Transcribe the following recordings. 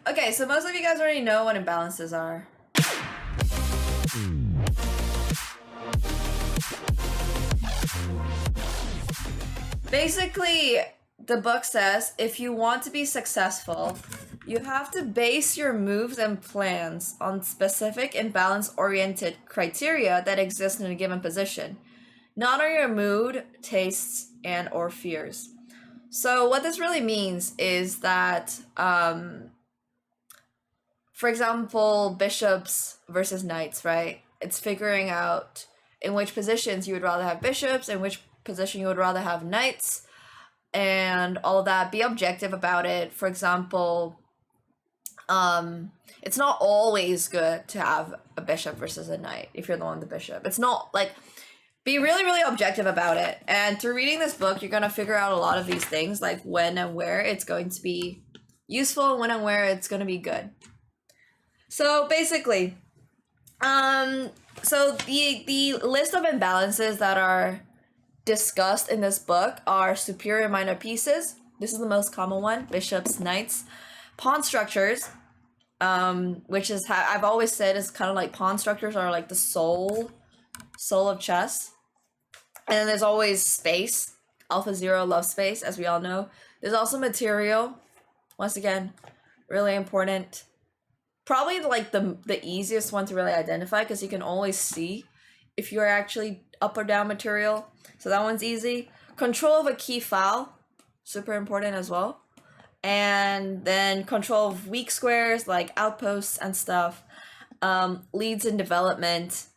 Okay, so most of you guys already know what imbalances are. Basically, the book says if you want to be successful, you have to base your moves and plans on specific imbalance-oriented criteria that exist in a given position, not on your mood, tastes, and or fears. So what this really means is that, for example, bishops versus knights, right? It's figuring out in which positions you would rather have bishops, in which position you would rather have knights, and all of that. Be objective about it. For example, it's not always good to have a bishop versus a knight if you're the one with the bishop. It's not like, be really, really objective about it. And through reading this book, you're going to figure out a lot of these things, like when and where it's going to be useful, when and where it's going to be good. So basically, so the list of imbalances that are discussed in this book are superior minor pieces. This is the most common one: bishops, knights, pawn structures, which is how I've always said is kind of like pawn structures are like the soul of chess. And then there's always space. Alpha Zero loves space, as we all know. There's also material. Once again, really important. Probably like the easiest one to really identify, because you can always see if you're actually up or down material. So that one's easy. Control of a key file, super important as well. And then control of weak squares like outposts and stuff. Leads in development.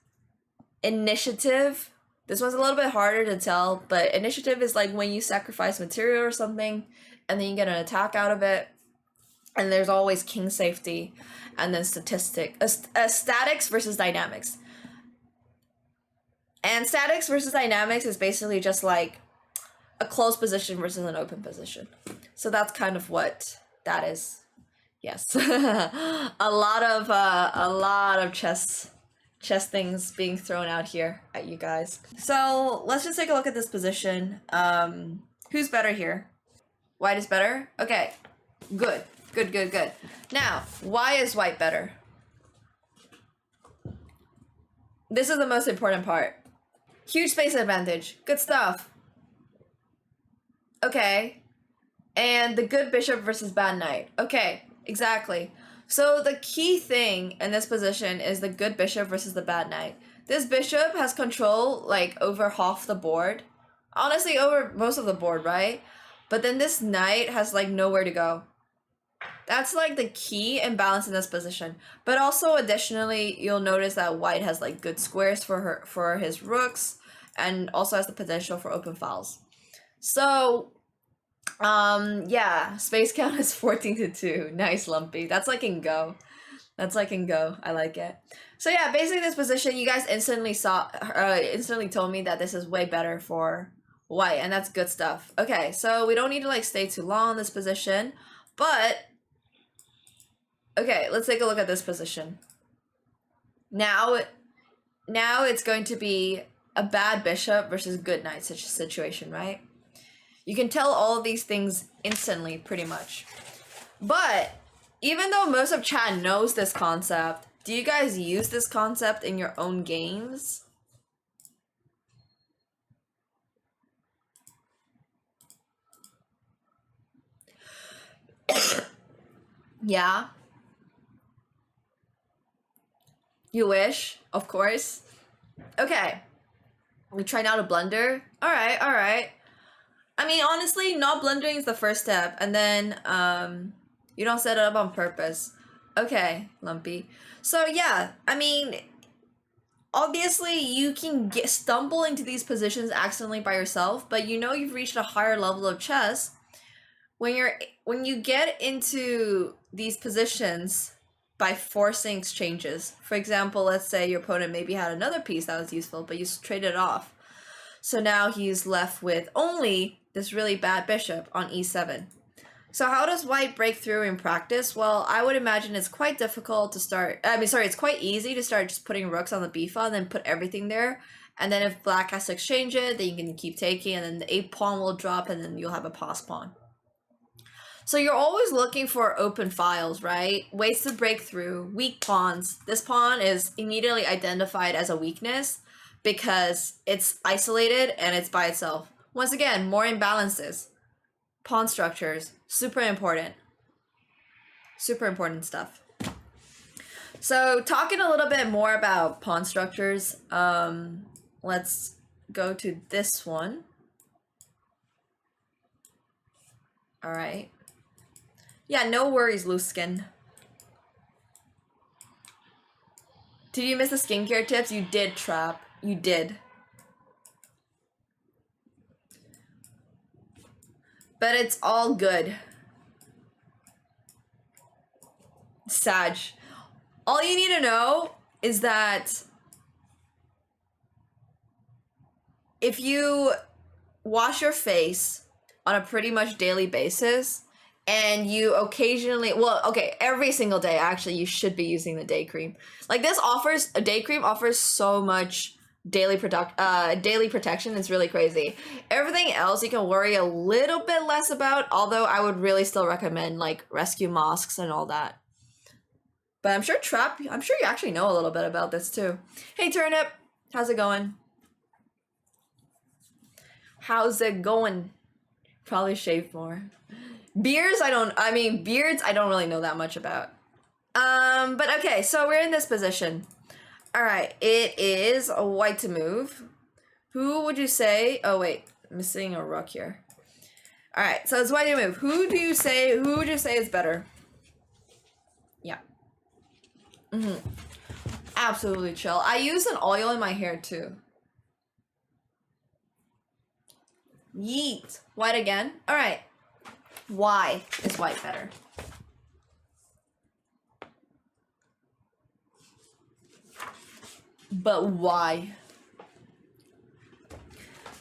Initiative. This one's a little bit harder to tell, but initiative is like when you sacrifice material or something and then you get an attack out of it. And there's always king safety, and then statics versus dynamics. And statics versus dynamics is basically just like a closed position versus an open position. So that's kind of what that is. Yes. a lot of chess things being thrown out here at you guys. So let's just take a look at this position. Who's better here? White is better? Okay, good. Now, why is white better? This is the most important part. Huge space advantage. Good stuff. Okay. And the good bishop versus bad knight. Okay, exactly. So the key thing in this position is the good bishop versus the bad knight. This bishop has control like over half the board. Honestly, over most of the board, right? But then this knight has like nowhere to go. That's like the key imbalance in this position. But also additionally, you'll notice that white has like good squares for his rooks, and also has the potential for open files. So yeah, space count is 14-2. Nice, Lumpy. That's like in Go. I like it. So yeah, basically this position, you guys instantly told me that this is way better for white, and that's good stuff. Okay, so we don't need to like stay too long in this position, but okay, let's take a look at this position. Now it's going to be a bad bishop versus good knight situation, right? You can tell all of these things instantly, pretty much. But even though most of chat knows this concept, do you guys use this concept in your own games? Yeah. You wish, of course. Okay. We try not to blunder. All right. I mean, honestly, not blundering is the first step, and then you don't set it up on purpose. Okay, Lumpy. So yeah, I mean, obviously you can stumble into these positions accidentally by yourself, but you know you've reached a higher level of chess when you get into these positions by forcing exchanges. For example, let's say your opponent maybe had another piece that was useful, but you traded it off. So now he's left with only this really bad bishop on e7. So how does white break through in practice? Well, I would imagine it's quite difficult to start. It's quite easy to start just putting rooks on the b file and then put everything there. And then if black has to exchange it, then you can keep taking, and then the a pawn will drop, and then you'll have a pass pawn. So you're always looking for open files, right? Ways to break through, weak pawns. This pawn is immediately identified as a weakness because it's isolated and it's by itself. Once again, more imbalances. Pawn structures, super important. Super important stuff. So talking a little bit more about pawn structures, let's go to this one. All right. Yeah, no worries, loose skin. Did you miss the skincare tips? You did, Trap. You did. But it's all good. Sag. All you need to know is that if you wash your face on a pretty much daily basis, and you occasionally, well, okay, every single day, actually, you should be using the day cream. Like this offers, a day cream offers so much daily protection. It's really crazy. Everything else you can worry a little bit less about, although I would really still recommend like rescue masks and all that. But I'm sure you actually know a little bit about this too. Hey Turnip, how's it going? How's it going? Probably shave more. Beards, I don't really know that much about. But okay, so we're in this position. All right, it is a white to move. Who would you say? Oh wait, missing a rook here. All right, so it's white to move. Who would you say is better? Yeah. Absolutely chill. I use an oil in my hair too. Yeet. White again. All right. Why is white better? But why?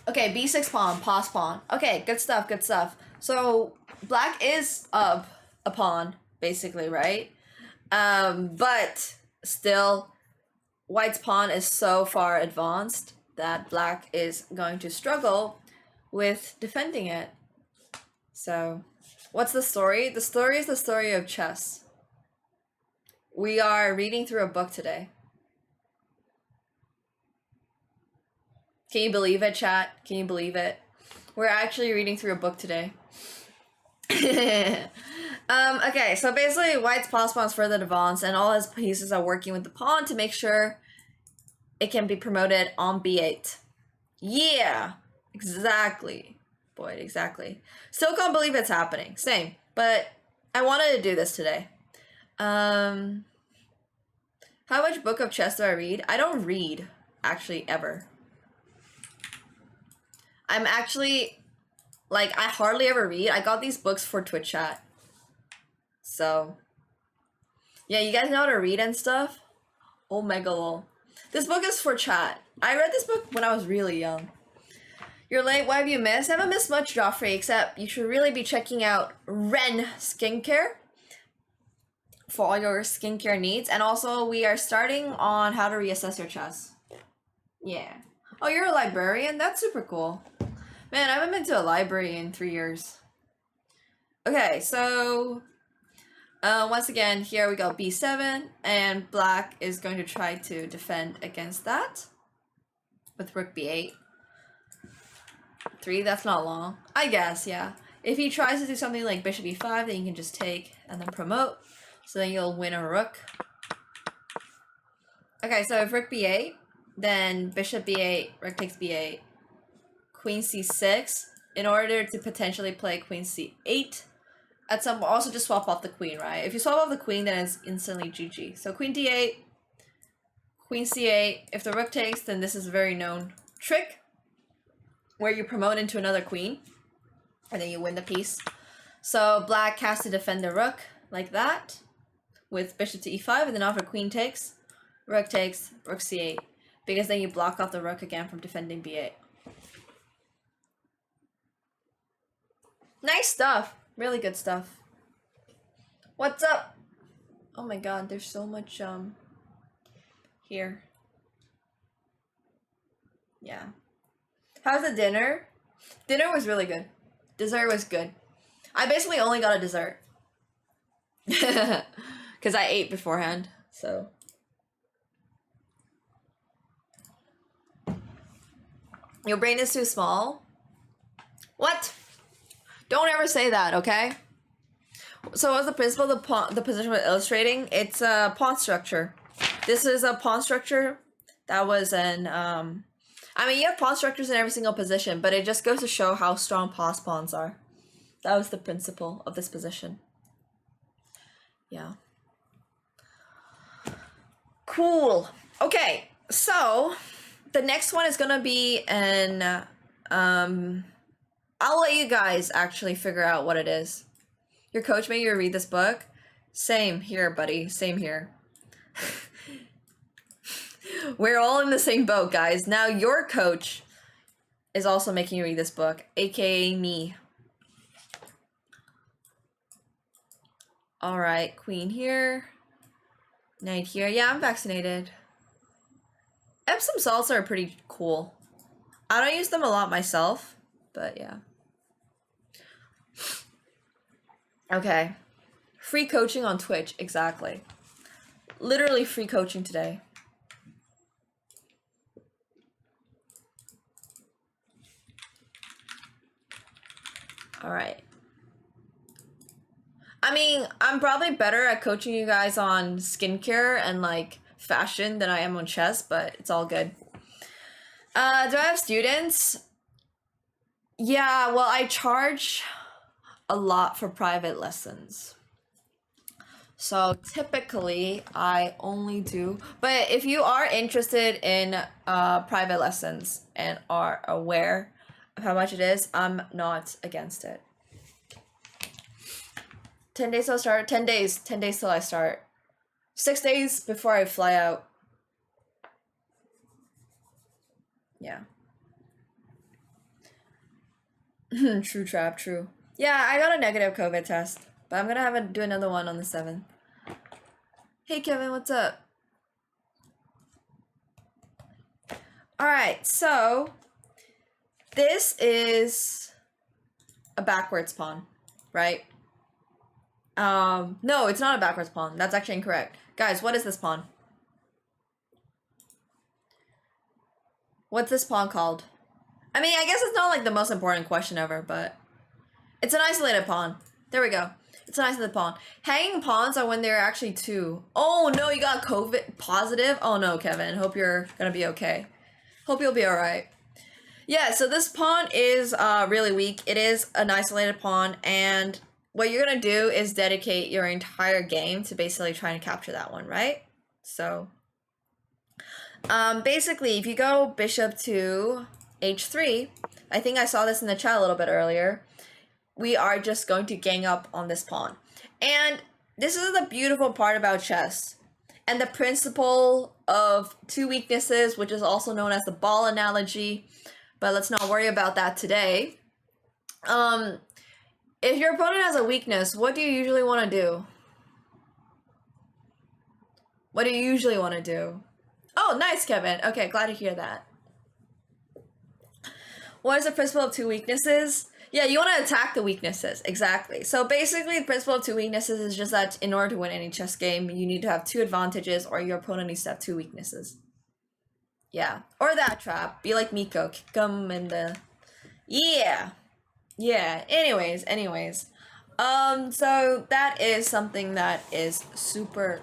Okay, b6 pawn, pass pawn. Okay, good stuff, good stuff. So black is up a pawn, basically, right? But still, white's pawn is so far advanced that black is going to struggle with defending it. So, what's the story? The story is the story of chess. We are reading through a book today. Can you believe it, chat? Can you believe it? We're actually reading through a book today. Okay, so basically white's pass pawn is further advanced and all his pieces are working with the pawn to make sure it can be promoted on b8. Yeah, exactly. Boyd, exactly. Still can't believe it's happening. Same, but I wanted to do this today. How much book of chess do I read? I don't read, actually, ever. I'm actually, like, I hardly ever read. I got these books for Twitch chat. So, yeah, you guys know how to read and stuff? Oh, mega lol. This book is for chat. I read this book when I was really young. You're late, what have you missed? I haven't missed much, Joffrey, except you should really be checking out Ren Skincare for all your skincare needs. And also, we are starting on how to reassess your chess. Yeah. Oh, you're a librarian? That's super cool. Man, I haven't been to a library in 3 years. Okay, so once again, here we go, b7, and black is going to try to defend against that with rook b8. 3, that's not long. I guess, yeah. If he tries to do something like bishop e5, then you can just take and then promote. So then you'll win a rook. Okay, so if rook b8, then bishop b8, rook takes b8, queen c6, in order to potentially play queen c8. At some, also just swap off the queen, right? If you swap off the queen, then it's instantly GG. So queen d8, queen c8. If the rook takes, then this is a very known trick where you promote into another queen, and then you win the piece. So black has to defend the rook like that, with bishop to e5, and then after queen takes, rook c8, because then you block off the rook again from defending b8. Nice stuff. Really good stuff. What's up? Oh my god, there's so much here. Yeah. How's the dinner? Dinner was really good. Dessert was good. I basically only got a dessert. Because I ate beforehand, so. Your brain is too small? What? Don't ever say that, okay? So what's the principle of the position we're illustrating? It's a pawn structure. This is a pawn structure that was an, I mean, you have pawn structures in every single position, but it just goes to show how strong pawns are. That was the principle of this position. Yeah. Cool. Okay, so the next one is gonna be an, I'll let you guys actually figure out what it is. Your coach made you read this book? Same here, buddy. Same here. We're all in the same boat, guys. Now your coach is also making you read this book, aka me. All right, queen here, knight here. Yeah, I'm vaccinated. Epsom salts are pretty cool. I don't use them a lot myself, but yeah. Okay. Free coaching on Twitch, exactly. Literally free coaching today. All right. I mean, I'm probably better at coaching you guys on skincare and like fashion than I am on chess, but it's all good. Do I have students? Yeah, well, I charge a lot for private lessons. So typically I only do, but if you are interested in private lessons and are aware of how much it is, I'm not against it. 10 days till I start, 10 days till I start. 6 days before I fly out. Yeah. True trap, true. Yeah, I got a negative COVID test, but I'm gonna do another one on the 7th. Hey Kevin, what's up? Alright, so this is a backwards pawn, right? No, it's not a backwards pawn. That's actually incorrect. Guys, what is this pawn? What's this pawn called? I mean, I guess it's not like the most important question ever, but it's an isolated pawn. There we go. It's an isolated pawn. Hanging pawns are when they're actually two. Oh no, you got COVID positive? Oh no, Kevin. Hope you're gonna be okay. Hope you'll be alright. Yeah, so this pawn is really weak. It is an isolated pawn, and what you're gonna do is dedicate your entire game to basically trying to capture that one, right? So, basically, if you go bishop to h3, I think I saw this in the chat a little bit earlier, we are just going to gang up on this pawn. And this is the beautiful part about chess, and the principle of two weaknesses, which is also known as the ball analogy, but let's not worry about that today. If your opponent has a weakness, what do you usually want to do? What do you usually want to do? Oh, nice, Kevin. Okay, glad to hear that. What is the principle of two weaknesses? Yeah, you want to attack the weaknesses. Exactly. So basically, the principle of two weaknesses is just that in order to win any chess game, you need to have two advantages, or your opponent needs to have two weaknesses. Yeah. Or that trap. Be like Miko. Kick him in the... Yeah. Yeah. Anyways. So that is something that is super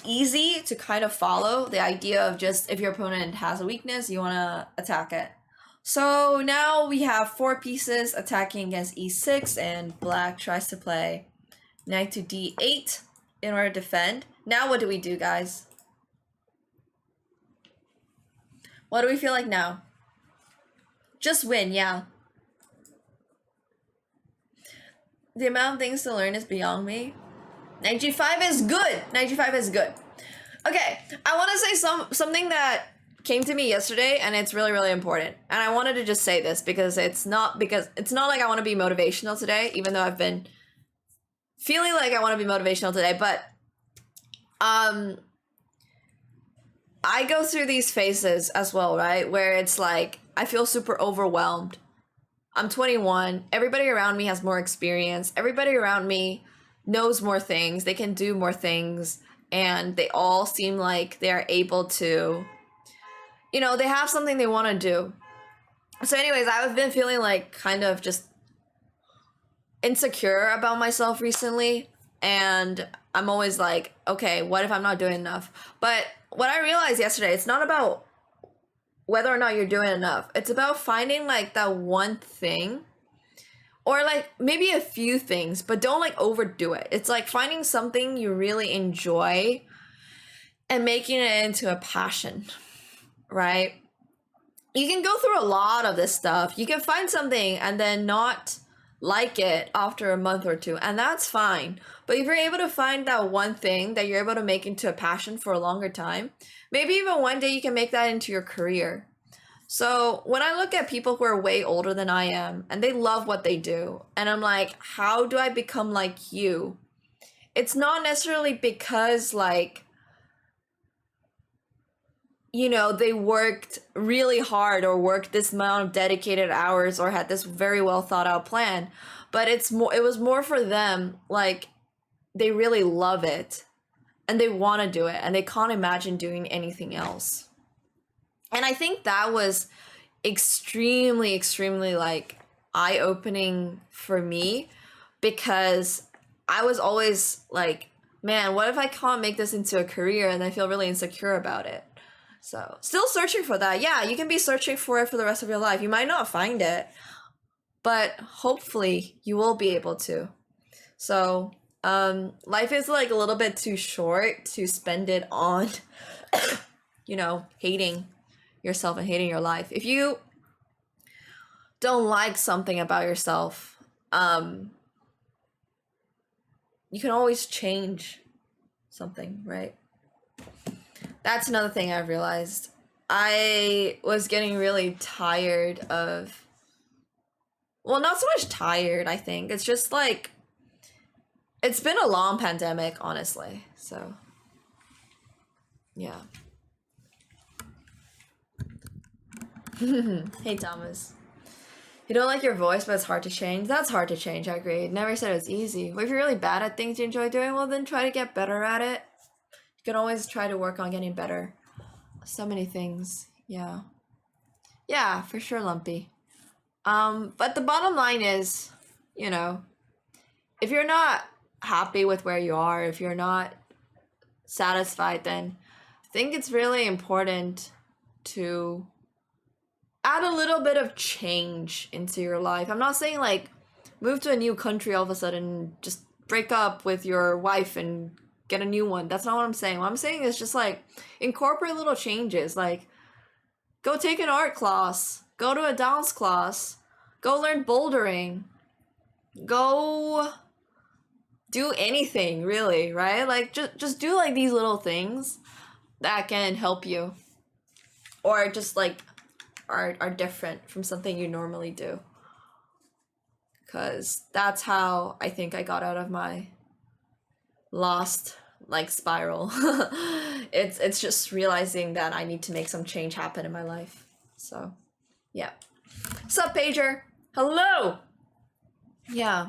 easy to kind of follow. The idea of just, if your opponent has a weakness, you want to attack it. So now we have 4 pieces attacking against e6, and black tries to play knight to d8 in order to defend. Now what do we do, guys? What do we feel like now? Just win, yeah. The amount of things to learn is beyond me. Knight g5 is good. Knight g5 is good. Okay, I want to say something that came to me yesterday, and it's really important. And I wanted to just say this because it's not like I want to be motivational today, even though I've been feeling like I want to be motivational today. But I go through these phases as well, right? Where it's like I feel super overwhelmed. I'm 21. Everybody around me has more experience. Everybody around me knows more things. They can do more things. And they all seem like they're able to, you know, they have something they want to do. So anyways, I've been feeling like kind of just insecure about myself recently. And I'm always like, okay, what if I'm not doing enough? But what I realized yesterday, it's not about whether or not you're doing enough. It's about finding like that one thing, or like maybe a few things, but don't like overdo it. It's like finding something you really enjoy and making it into a passion, right? You can go through a lot of this stuff. You can find something and then not like it after a month or two, and that's fine. But if you're able to find that one thing that you're able to make into a passion for a longer time, maybe even one day you can make that into your career. So when I look at people who are way older than I am and they love what they do, and I'm like, how do I become like you? It's not necessarily because like, you know, they worked really hard or worked this amount of dedicated hours or had this very well thought out plan, but it was more for them, like they really love it and they want to do it and they can't imagine doing anything else. And I think that was extremely like eye-opening for me, because I was always like, man, what if I can't make this into a career? And I feel really insecure about it. So still searching for that. Yeah, you can be searching for it for the rest of your life. You might not find it, but hopefully you will be able to. So life is like a little bit too short to spend it on you know, hating yourself and hating your life. If you don't like something about yourself, you can always change something, right? That's another thing I've realized. I was getting really tired of, well, not so much tired, I think. It's just like, it's been a long pandemic, honestly. So, yeah. Hey, Thomas. You don't like your voice, but it's hard to change. That's hard to change, I agree. Never said it's easy. But if you're really bad at things you enjoy doing, well, then try to get better at it. You can always try to work on getting better. So many things. Yeah. Yeah, for sure, Lumpy. But the bottom line is, you know, if you're not happy with where you are, if you're not satisfied, then I think it's really important to add a little bit of change into your life. I'm not saying like move to a new country all of a sudden, just break up with your wife and get a new one. That's not what I'm saying. What I'm saying is just like incorporate little changes, like go take an art class, go to a dance class, go learn bouldering, go do anything really, right? Like just do like these little things that can help you, or just like are different from something you normally do. Because that's how I think I got out of my lost like spiral. It's just realizing that I need to make some change happen in my life. So yeah. Sup, Pager? Hello. Yeah.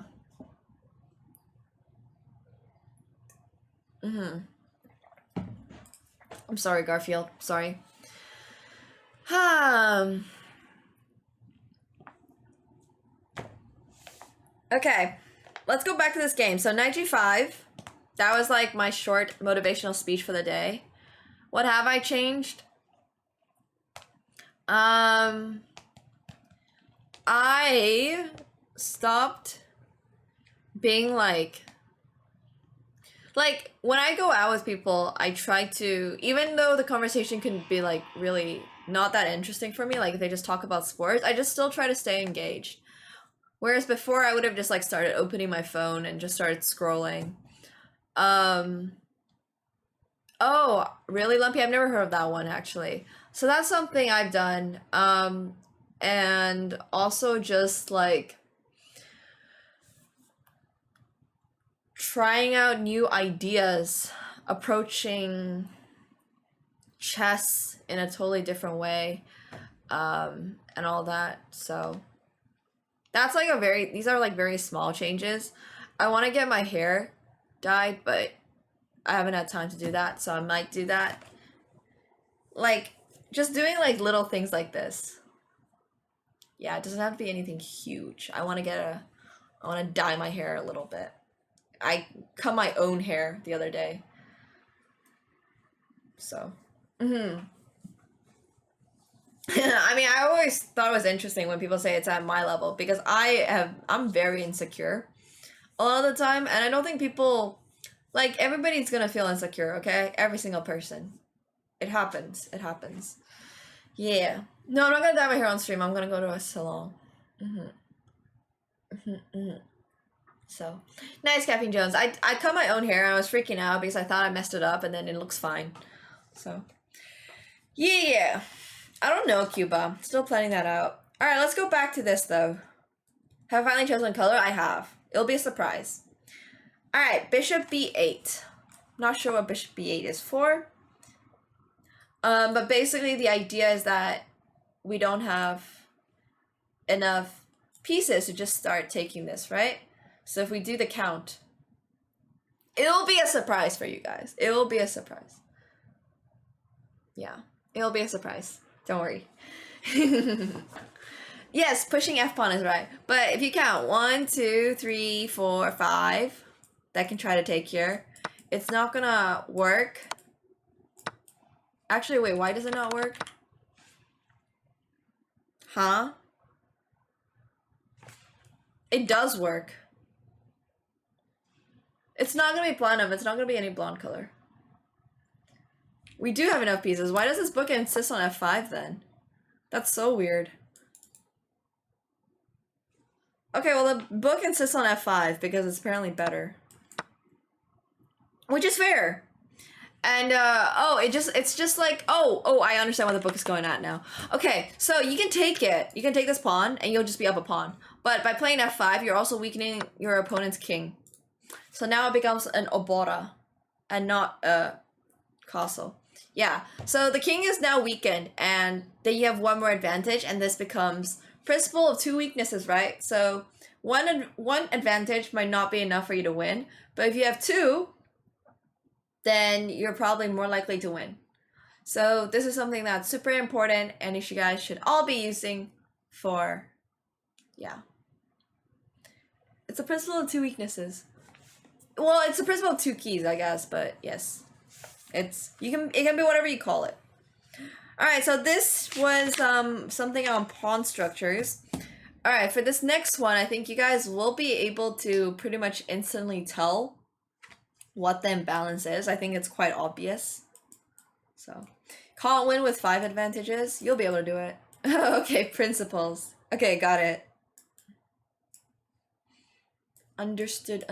I'm sorry, Garfield. Sorry. Okay, let's go back to this game. So 95, that was like my short motivational speech for the day. What have I changed? I stopped being like when I go out with people, I try to, even though the conversation can be like really not that interesting for me, like if they just talk about sports, I just still try to stay engaged. Whereas before I would have just like started opening my phone and just started scrolling. Oh, really, Lumpy? I've never heard of that one actually. So that's something I've done. And also just like trying out new ideas, approaching chess in a totally different way, and all that. So That's like these are like very small changes. I want to get my hair dyed, but I haven't had time to do that, so I might do that. Like, just doing like little things like this. Yeah, it doesn't have to be anything huge. I want to dye my hair a little bit. I cut my own hair the other day. So, I mean, I always thought it was interesting when people say it's at my level, because I'm very insecure a lot of the time, and I don't think people, like, everybody's gonna feel insecure, okay? Every single person. It happens. It happens. Yeah. No, I'm not gonna dye my hair on stream. I'm gonna go to a salon. So, nice, Caffeine Jones. I cut my own hair and I was freaking out because I thought I messed it up, and then it looks fine. So, yeah. I don't know, Cuba. Still planning that out. Alright, let's go back to this, though. Have I finally chosen color? I have. It'll be a surprise. Alright, bishop b8. Not sure what bishop b8 is for. But basically the idea is that we don't have enough pieces to just start taking this, right? So if we do the count, it'll be a surprise for you guys. It will be a surprise. Yeah, it'll be a surprise. Don't worry. Yes, pushing F-pawn is right. But if you count 1, 2, 3, 4, 5, that can try to take here. It's not gonna work. Actually, wait, why does it not work? Huh? It does work. It's not gonna be blonde enough. It's not gonna be any blonde color. We do have enough pieces. Why does this book insist on F5 then? That's so weird. Okay, well, the book insists on F5 because it's apparently better. Which is fair. And, it's just like, oh, I understand what the book is going at now. Okay, so you can take it. You can take this pawn, and you'll just be up a pawn. But by playing F5, you're also weakening your opponent's king. So now it becomes an obora, and not a castle. Yeah, so the king is now weakened, and then you have one more advantage, and this becomes principle of two weaknesses, right? So one advantage might not be enough for you to win, but if you have two, then you're probably more likely to win. So this is something that's super important, and you guys should all be using for, yeah. It's a principle of two weaknesses. Well, it's a principle of two keys, I guess, but yes. It can be whatever you call it. Alright, so this was something on pawn structures. Alright, for this next one, I think you guys will be able to pretty much instantly tell what the imbalance is. I think it's quite obvious. So, can't win with 5 advantages. You'll be able to do it. Okay, principles. Okay, got it. Understood.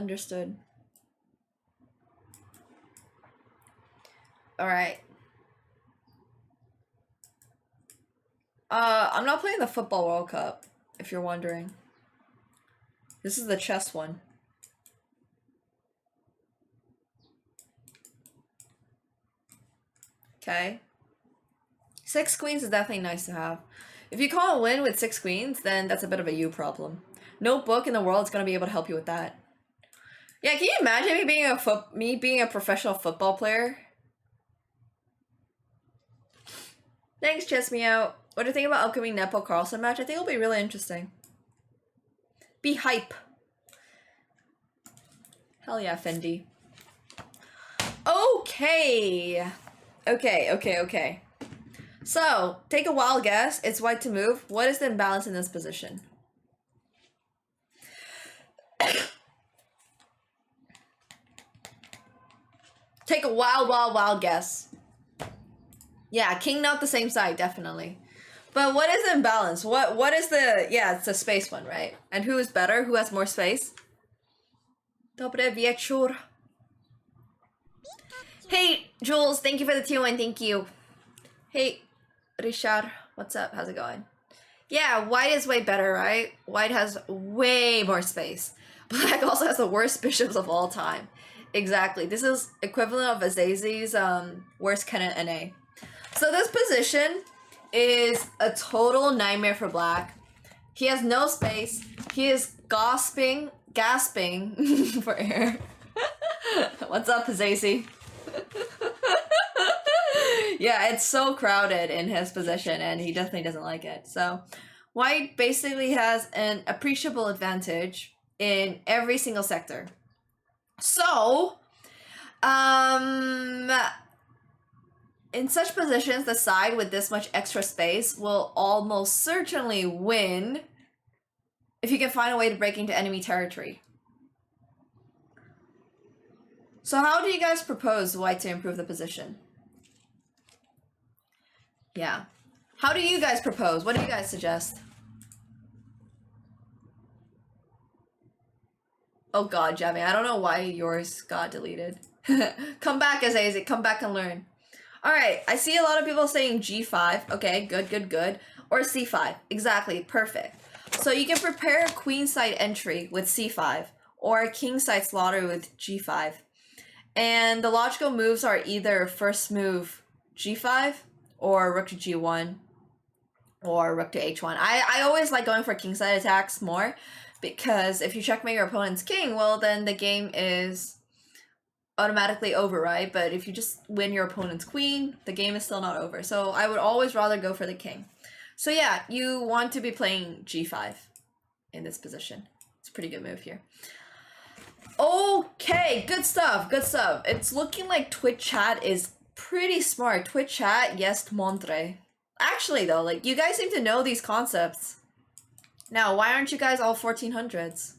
Alright. I'm not playing the Football World Cup, if you're wondering. This is the chess one. Okay. 6 queens is definitely nice to have. If you can't win with 6 queens, then that's a bit of a you problem. No book in the world is going to be able to help you with that. Yeah, can you imagine me being a professional football player? Thanks, Chess Me Out. What do you think about upcoming Nepo Carlson match? I think it'll be really interesting. Be hype. Hell yeah, Fendi. Okay. Okay. So, take a wild guess. It's white to move. What is the imbalance in this position? Take a wild guess. Yeah, king not the same side, definitely. But what is the imbalance? What is the... Yeah, it's a space one, right? And who is better? Who has more space? Dobre wieczór. Hey, Jules, thank you for the tier 1, thank you. Hey, Richard, what's up? How's it going? Yeah, white is way better, right? White has way more space. Black also has the worst bishops of all time. Exactly. This is equivalent of Azazi's worst Kennen NA. So this position is a total nightmare for black. He has no space. He is gasping for air. What's up, Zacy? Yeah, it's so crowded in his position, and he definitely doesn't like it. So, white basically has an appreciable advantage in every single sector. So, in such positions, the side with this much extra space will almost certainly win if you can find a way to break into enemy territory. So how do you guys propose white to improve the position? Yeah. How do you guys propose? What do you guys suggest? Oh god, Jamie, I don't know why yours got deleted. Come back, Azazi. Come back and learn. Alright, I see a lot of people saying g5. Okay, good. Or c5. Exactly, perfect. So you can prepare a queenside entry with c5, or a kingside slaughter with g5. And the logical moves are either first move g5, or rook to g1, or rook to h1. I always like going for kingside attacks more, because if you checkmate your opponent's king, well then the game is automatically over, right? But if you just win your opponent's queen, the game is still not over. So I would always rather go for the king. So yeah, you want to be playing g5 in this position. It's a pretty good move here. Okay, good stuff. It's looking like Twitch chat is pretty smart. Twitch chat, yes, montre. Actually though, like, you guys seem to know these concepts. Now, why aren't you guys all 1400s?